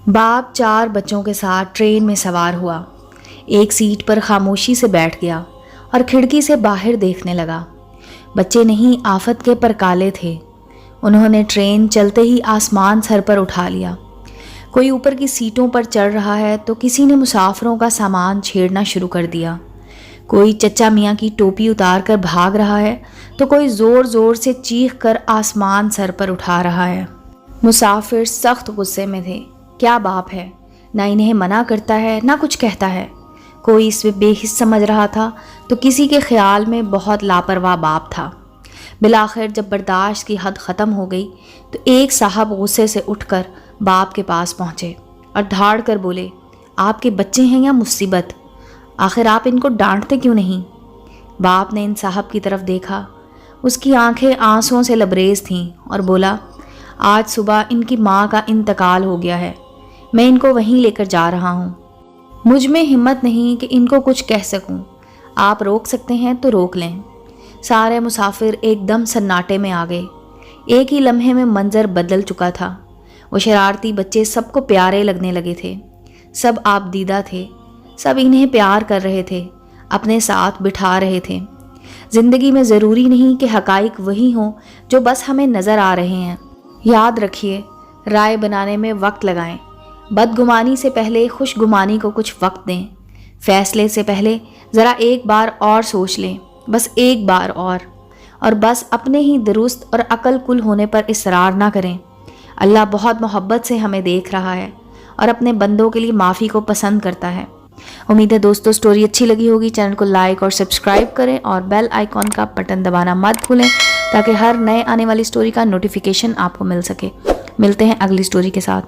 باپ 4 بچوں کے ساتھ ٹرین میں سوار ہوا، ایک سیٹ پر خاموشی سے بیٹھ گیا اور کھڑکی سے باہر دیکھنے لگا۔ بچے نہیں آفت کے پرکالے تھے۔ انہوں نے ٹرین چلتے ہی آسمان سر پر اٹھا لیا۔ کوئی اوپر کی سیٹوں پر چڑھ رہا ہے تو کسی نے مسافروں کا سامان چھیڑنا شروع کر دیا۔ کوئی چچا میاں کی ٹوپی اتار کر بھاگ رہا ہے تو کوئی زور زور سے چیخ کر آسمان سر پر اٹھا رہا ہے۔ مسافر سخت غصے میں تھے۔ کیا باپ ہے، نہ انہیں منع کرتا ہے نہ کچھ کہتا ہے۔ کوئی اس میں بے حس سمجھ رہا تھا تو کسی کے خیال میں بہت لاپرواہ باپ تھا۔ بالآخر جب برداشت کی حد ختم ہو گئی تو ایک صاحب غصے سے اٹھ کر باپ کے پاس پہنچے اور دھاڑ کر بولے، آپ کے بچے ہیں یا مصیبت؟ آخر آپ ان کو ڈانٹتے کیوں نہیں؟ باپ نے ان صاحب کی طرف دیکھا۔ اس کی آنکھیں آنسوؤں سے لبریز تھیں اور بولا، آج صبح ان کی ماں کا انتقال ہو گیا ہے، میں ان کو وہیں لے کر جا رہا ہوں۔ مجھ میں ہمت نہیں کہ ان کو کچھ کہہ سکوں، آپ روک سکتے ہیں تو روک لیں۔ سارے مسافر ایک دم سناٹے میں آ گئے۔ ایک ہی لمحے میں منظر بدل چکا تھا۔ وہ شرارتی بچے سب کو پیارے لگنے لگے تھے، سب آپ دیدہ تھے، سب انہیں پیار کر رہے تھے، اپنے ساتھ بٹھا رہے تھے۔ زندگی میں ضروری نہیں کہ حقائق وہی ہوں جو بس ہمیں نظر آ رہے ہیں۔ یاد رکھیے، رائے بنانے میں وقت لگائیں، بدگمانی سے پہلے خوش گمانی کو کچھ وقت دیں، فیصلے سے پہلے ذرا ایک بار اور سوچ لیں، بس ایک بار اور بس اپنے ہی درست اور عقل کل ہونے پر اصرار نہ کریں۔ اللہ بہت محبت سے ہمیں دیکھ رہا ہے اور اپنے بندوں کے لیے معافی کو پسند کرتا ہے۔ امید ہے دوستو سٹوری اچھی لگی ہوگی۔ چینل کو لائک اور سبسکرائب کریں اور بیل آئیکن کا بٹن دبانا مت بھولیں تاکہ ہر نئے آنے والی سٹوری کا نوٹیفیکیشن آپ کو مل سکے۔ ملتے ہیں اگلی سٹوری کے ساتھ۔